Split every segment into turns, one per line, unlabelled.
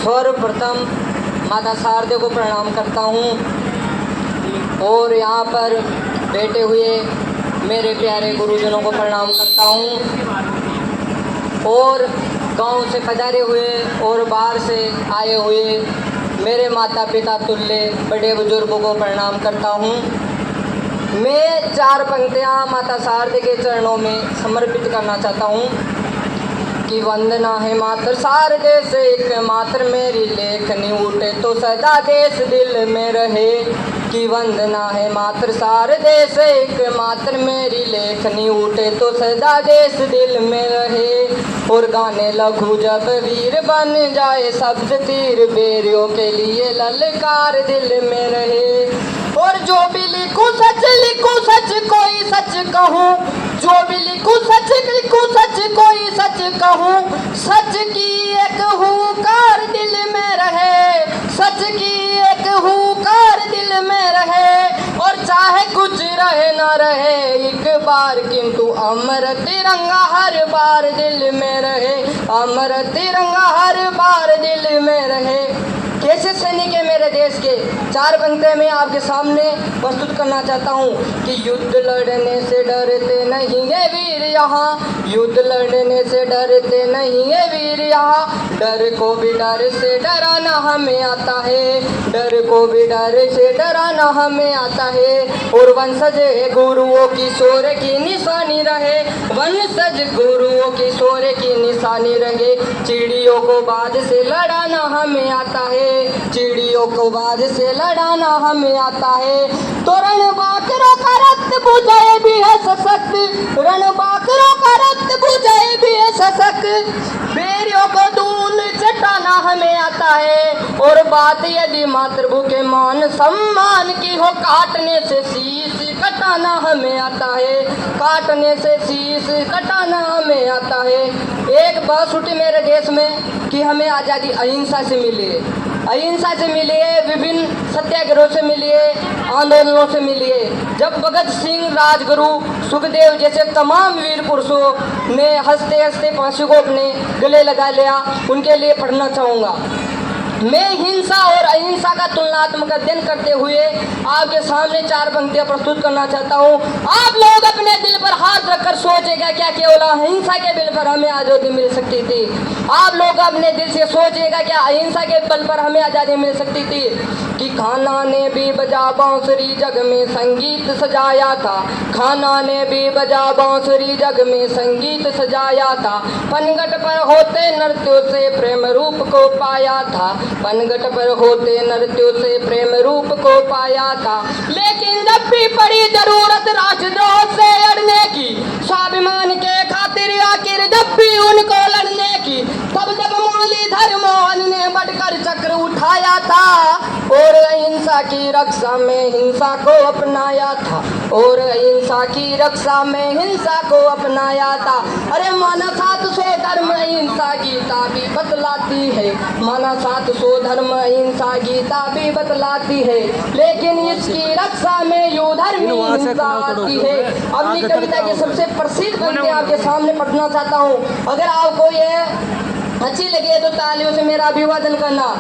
सर्वप्रथम माता शारदे को प्रणाम करता हूँ और यहाँ पर बैठे हुए मेरे प्यारे गुरुजनों को प्रणाम करता हूँ और गांव से पधारे हुए और बाहर से आए हुए मेरे माता पिता तुल्य बड़े बुजुर्गों को प्रणाम करता हूँ। मैं 4 पंक्तियाँ माता शारदे के चरणों में समर्पित करना चाहता हूँ कि वंदना है मातर शारदे से एक मात्र मेरी लेखनी उठे तो सदा देश दिल में रहे। कि वंदना है मातर शारदे से एक मात्र मेरी लेखनी उठे तो सदा देश दिल में रहे। और गाने लगूं जब वीर बन जाए शब्द तीर बेरियों के लिए ललकार दिल में रहे। और जो भी लिखूं सच कोई सच कहूँ, जो भी लिखूं सच कोई सच कहूँ। सच की एक हुंकार दिल में रहे, सच की एक हुंकार दिल में रहे। और चाहे कुछ रहे ना रहे एक बार किंतु अमर तिरंगा हर बार दिल में रहे, अमर तिरंगा हर बार दिल में रहे। कैसे सैनिक है मेरे देश के 4 पंक्तियाँ मैं आपके सामने प्रस्तुत करना चाहता हूँ कि युद्ध लड़ने से डरते नहीं है वीर यहाँ, युद्ध लड़ने से डरते नहीं है वीर यहाँ। डर को भी डर से डराना हमें आता है, डर को भी डर से डराना हमें आता है। और वंशज गुरुओं की शौर्य की निशानी रहे, वंशज गुरुओं की शौर्य की निशानी रहे। चिड़ियों को बाज से लड़ाना हमें आता है, चिड़ियों को बाज से लड़ाना हमें आता है। तो रणबांकुरों का रक्त बुझाए भी है सशक्त, रणबांकुरों का रक्त बुझाए भी है सशक्त। बेरियों को धूल चटाना हमें आता है। और बात यदि मातृभू के मान सम्मान की हो काटने से शीश कटाना हमें आता है, काटने से शीश कटाना हमें आता है। एक बात उठी मेरे देश में कि हमें आज़ादी अहिंसा से मिली है, अहिंसा से मिली है, विभिन्न सत्याग्रहों से मिली है, आंदोलनों से मिली है। जब भगत सिंह, राजगुरु, सुखदेव जैसे तमाम वीर पुरुषों ने हंसते हंसते फांसी को अपने गले लगा लिया, उनके लिए पढ़ना चाहूँगा। मैं हिंसा और अहिंसा का तुलनात्मक अध्ययन करते हुए आपके सामने 4 पंक्तियाँ प्रस्तुत करना चाहता हूँ। आप लोग अपने दिल पर हाथ रखकर सोचेगा क्या केवल अहिंसा के बल पर हमें आज़ादी मिल सकती थी? आप लोग अपने दिल से सोचिएगा क्या अहिंसा के बल पर हमें आज़ादी मिल सकती थी? कि खाना ने भी बजा बांसुरी जग में संगीत सजाया था, खाना ने भी बजा बांसुरी जग में संगीत सजाया था। पनघट पर होते नृत्यों से प्रेम रूप को पाया था, पनघट पर होते नृत्यों से प्रेम रूप को पाया था। लेकिन जब भी पड़ी जरूरत राजद्रोह से लड़ने की, स्वाभिमान के खातिर आखिर जब भी उनको लड़ने की, तब जब मुरलीधर मोहन ने बढ़कर चक्र उठाया था और अहिंसा की रक्षा में हिंसा को अपनाया था, और अहिंसा की रक्षा में हिंसा को अपनाया था। अरे माना 700 धर्म अहिंसा गीता भी बतलाती है, माना 700 धर्म अहिंसा गीता भी बतलाती है। लेकिन इसकी रक्षा में यू धर्म हिंसा आती है। अपनी कविता की सबसे प्रसिद्ध पंक्ति आपके सामने पढ़ना चाहता हूँ। अगर आपको ये अच्छी लगे तो तालियों से मेरा अभिवादन करना।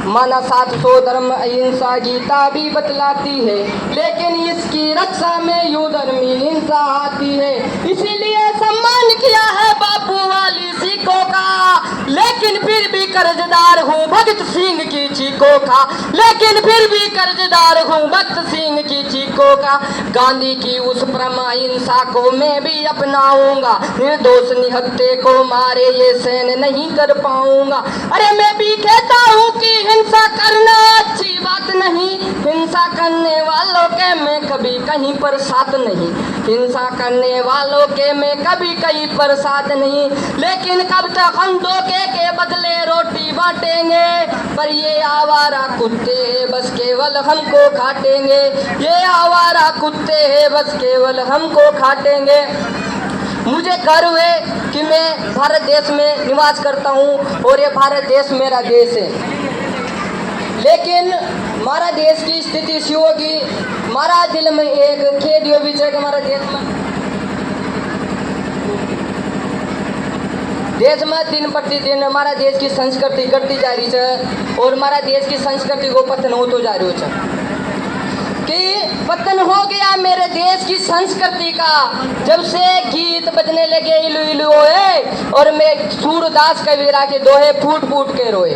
माना 700 धर्म अहिंसा गीता भी बतलाती है, लेकिन इसकी रक्षा में यू धर्मी हिंसा आती है। इसीलिए सम्मान किया है बापू वाली सिखों का, लेकिन फिर भी कर्जदार हूँ भगत सिंह की चीखों का, लेकिन फिर भी कर्जदार हूँ भगत सिंह की चीखों का। गांधी की उस परम अहिंसा को मैं भी अपनाऊंगा, निर्दोष निहत्थे को मारे ये सहन नहीं कर पाऊंगा। अरे मैं भी कहता हूँ कि हिंसा करना अच्छी बात नहीं, हिंसा करने वालों के मैं कभी कहीं पर साथ नहीं, हिंसा करने वालों के मैं कभी कहीं पर साथ नहीं। लेकिन कब तक हम धोखे के बदले रोटी बांटेंगे? पर ये आवारा कुत्ते हैं बस केवल हमको काटेंगे, ये आवारा कुत्ते हैं बस केवल हमको काटेंगे। मुझे गर्व है कि मैं भारत देश में निवास करता हूँ और ये भारत देश मेरा देश है। लेकिन हमारा देश की स्थिति सी होगी, हमारा दिल में एक खेद यो विचार हमारा देश में दिन प्रतिदिन हमारा देश की संस्कृति घटती जा रही है और हमारा देश की संस्कृति को पतन होतो जा रही है कि पतन हो गया मेरे देश की संस्कृति का जब से गीत बजने लगे इलू इलू होए और मैं सूरदास कबीरा के दोहे फूट फूट के रोए।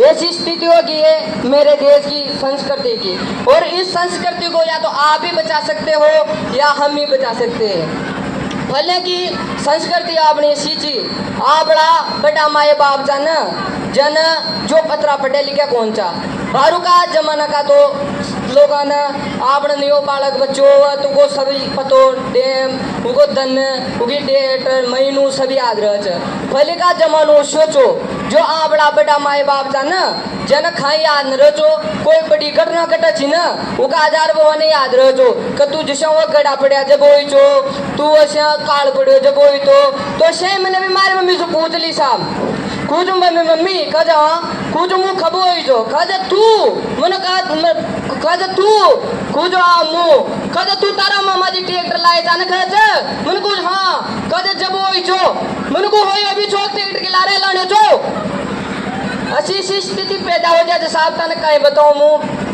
ऐसी स्थिति हो गई है मेरे देश की संस्कृति की और इस संस्कृति को या तो आप ही बचा सकते हो या हम ही बचा सकते हैं। भले की संस्कृति आपने सींची आपड़ा बड़ा माए बाप जन जो पत्रा पढ़े लिखे कौन चा बारू का जमाना का तो लोगों ने आपने नियो बालक बच्चों तुको सभी पतो डेम उनको दन उगी डेट महीनू सभी याद रह भले का जमानो सोचो जो आपड़ा बड़ा माए बाप था ना जन खाई याद न रहो कोई बड़ी घटना घटा छी ना उका हजार बने याद रहो कि तू जिसा वो गड़ा पड़ा जब हो चो तू ऐसा काल पड़ो जब हो तो से मैंने भी मारे मम्मी से पूछ ली साहब कुछ मम्मी कजा कुछ मुँह खबो जो कजा तू मैंने कहा तू कुछ मुँह कजा तू तारा मामा जी ट्रैक्टर लाए था ना कहा मैंने कुछ हाँ कजा जब हो जो मैंने को हो अभी चौक ट्रैक्टर के लारे लाने जो अच्छी सी स्थिति पैदा हो जाए साहब तने कहीं बताऊँ मुँह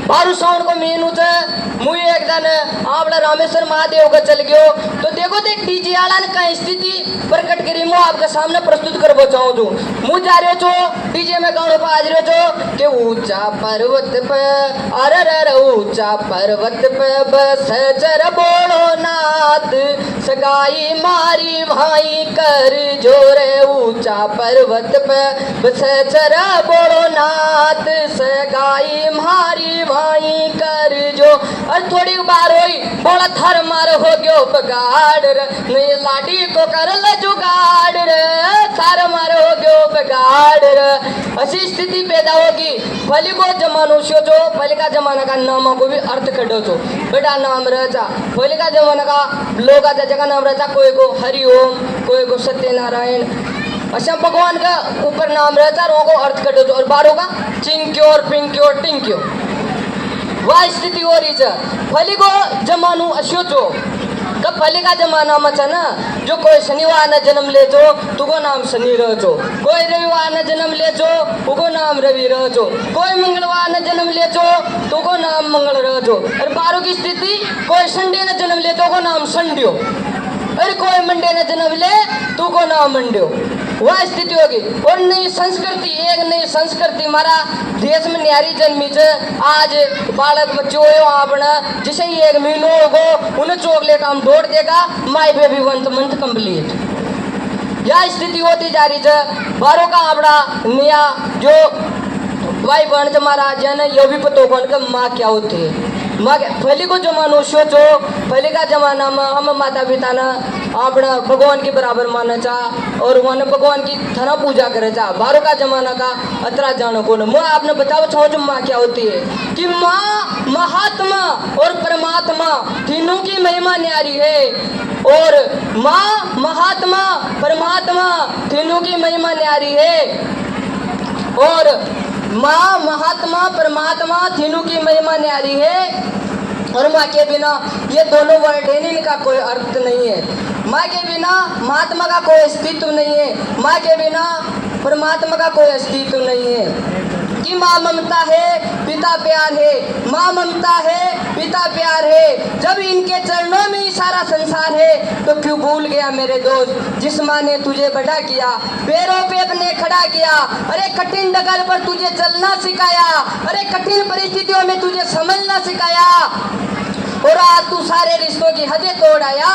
बारू साउंड को मीनू मुझे एक दिन आपड़ा रामेश्वर महादेव का चल गयो तो देखो देख डीजे आला ने कहीं स्थिति प्रकट करी मु आपके सामने प्रस्तुत करबो चाहूँ जो मु जा रहे छो डीजे में गाँव पर आज रहे छो कि ऊंचा पर्वत पे अरे ऊंचा पर्वत पे बस जर बोलो नाथ सगाई मारी भाई कर जोरे ऊंचा पर्वत पे बस जर बोलो नाथ सगाई मारी भाई कर जो और थोड़ी बार हुई बोला थर मार हो गयो बगाड़ नहीं लाडी को कर ले जुगाड़ रे थर मार हो गयो बगाड़ रे ऐसी स्थिति पैदा होगी भली को जमानो सोचो पहले का जमाना का नाम को भी अर्थ कटो छो बेटा नाम रचा पहले का जमाना का लोग आता जगह नाम रचा कोई को हरिओम कोई को सत्यनारायण अच्छा भगवान का ऊपर नाम रहता है को अर्थ कटो छो और बारो का चिंक्यो और पिंक्यो और टिंक्यो वह स्थिति हो रही है फली को जमानू अशोचो कब फली का जमाना में है ना जो कोई शनिवार न जन्म ले जो तुको नाम शनि रह जो कोई रविवार न जन्म ले जो उको नाम रवि रह जो कोई मंगलवार न जन्म ले जो तुको नाम मंगल रह जो और बारो की स्थिति कोई संडे न जन्म ले तो को नाम संड्यो अरे कोई मंडे न जन्म ले तू को नाम मंड्यो वह स्थिति होगी और नई संस्कृति एक नई संस्कृति हमारा देश में न्यारी जन्मी च आज बालक बच्चों अपना जिसे एक महीनों होगो उन्हें चॉकलेट हम दौड़ देगा माई बेबी मंथ कंप्लीट यह स्थिति होती जा रही है बारों का अपना नया जो भाई बहन हमारा जन ये भी पता होगा माँ क्या होती है माँ पहले को जमानो सोचो पहले का जमाना में हम माता पिता ने अपना भगवान के बराबर माना चाह और वहाँ भगवान की थना पूजा करे चाह बारों का जमाना का अतरा जानो को मैं आपने बताओ चाहो जो माँ क्या होती है कि माँ महात्मा और परमात्मा तीनों की महिमा न्यारी है और माँ महात्मा परमात्मा तीनों की महिमा न्यारी है और माँ महात्मा परमात्मा तीनों की महिमा न्यारी है और माँ के बिना ये दोनों वर्ड है इनका कोई अर्थ नहीं है माँ के बिना महात्मा का कोई अस्तित्व नहीं है माँ के बिना परमात्मा का कोई अस्तित्व नहीं है कि माँ ममता है पिता प्यार है माँ ममता है पिता प्यार है जब इनके चरणों में ही सारा संसार है तो क्यों भूल गया मेरे दोस्त जिस माँ ने तुझे बड़ा किया पैरों पे अपने खड़ा किया अरे कठिन डगर पर तुझे चलना सिखाया अरे कठिन परिस्थितियों में तुझे समझना सिखाया और आज तू सारे रिश्तों की हदें तोड़ आया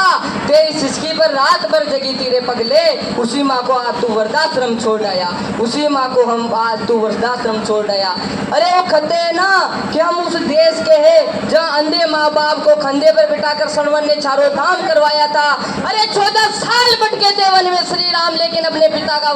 तेरी सिसकी पर रात भर जगी तेरे पगले उसी माँ को आज तू वृद्धाश्रम छोड़ आया उसी माँ को हम आज तू वृद्धाश्रम छोड़ आया अरे वो खते है ना कि हम उस देश के हैं जहाँ अंधे माँ बाप को कंधे पर बिठाकर सनवन ने चारों धाम करवाया था अरे 14 साल भटके थे वन में श्री राम लेकिन अपने पिता का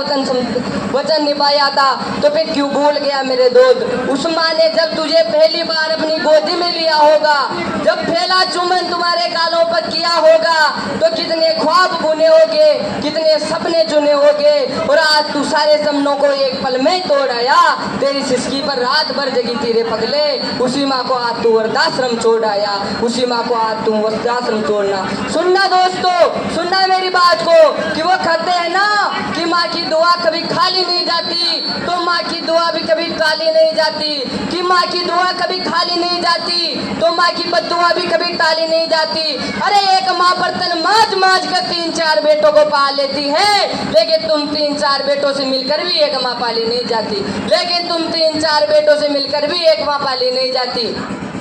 वचन निभाया था तो फिर क्यों भूल गया मेरे दोस्त उस माँ ने जब तुझे पहली बार अपनी गोदी में लिया होगा जब पहला चुम्बन तुम्हारे गालों पर किया होगा तो कितने ख्वाब बुने होगे, कितने सपने चुने होगे, और आज तू सारे सपनों को एक पल में तोड़ आया। तेरी सिसकी पर रात भर जगी तेरे पगले, उसी माँ को आज तू वृद्धाश्रम छोड़ आया, उसी माँ को आज तू वृद्धाश्रम छोड़ना। सुनना दोस्तों, सुनना मेरी बात को, कि वो कहते हैं ना कि माँ की दुआ कभी खाली नहीं जाती, तो माँ की दुआ भी कभी टाली नहीं जाती, कि माँ की दुआ कभी खाली नहीं जाती, तो माँ की बद्दुआ भी कभी टाली नहीं जाती। अरे एक माँ बर्तन मांज मांज कर 3-4 बेटों को पाल लेती है, लेकिन तुम 3-4 बेटों से मिलकर भी एक माँ पाली नहीं जाती, लेकिन तुम 3-4 बेटों से मिलकर भी एक माँ पाली नहीं जाती।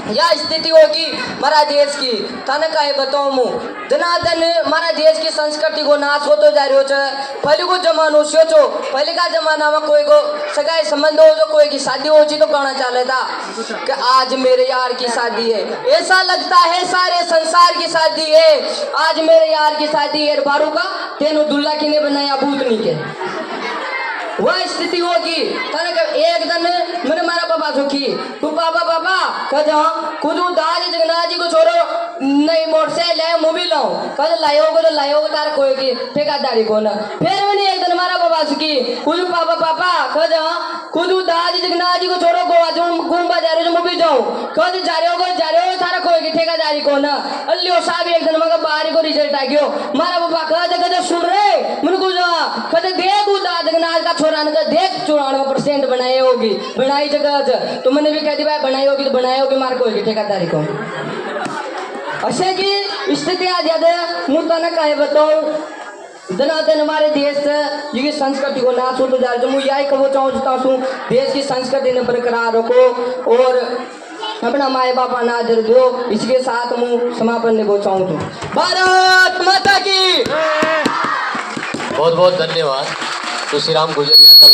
यह स्थिति होगी हमारा देश की। तन कहे बताऊं मु जनार्दन हमारा देश की संस्कृति को नाश होतो जा रहो छे। पहले को जमानो सोचो, पहले का जमाना में कोई को सगाई संबंध हो, जो कोई की शादी हो तो कहना चाले था कि आज मेरे यार की शादी है, ऐसा लगता है सारे संसार की शादी है। आज मेरे यार की शादी है, बारू का तेनो दुल्ला की ने बनाया भूतनी के, वह स्थिति होगी। एक दिन मैंने मारा पापा सुखी, तू पापा पापा कद खुद दाज जगन्नाथ जी को छोड़ो नहीं मोटरसाइकिल है मुँह भी लाओ, कद लायो तार कोई की ठेकेदारी को ना। फिर मैंने एक दिन मारा पापा सुखी, खुद पापा पापा कद खुद दाज जगन्नाथ जी को छोड़ो गोवा जो घूमबा जा रहे हो मुँह भी जाओ, कद जा रहे हो तारा कोई की ठेकेदारी को ना। अल्लियो साहब एक दिन मगर बाहर को रिजल्ट आ गयो, मारा पापा कद सुन रहे मैंने कुछ कद देख दाज जगन्नाथ का देख 94% बनाई होगी, बनाई जगह तो मैंने भी कह दी भाई बनाई होगी तो बनाई होगी, मार को होगी ठेकेदारी को। अशे की स्थिति आ जाते मुद्दा न कहे बताओ जनार्दन हमारे देश की संस्कृति को नाश होता जा रहा है। यही कहो चाहता हूँ देश की संस्कृति ने बरकरार रखो और अपना माए बापा ना आदर दो। इसके साथ मैं समापन ने वो चाहूँ भारत माता की।
बहुत बहुत धन्यवाद तुलसीराम गुजरिया।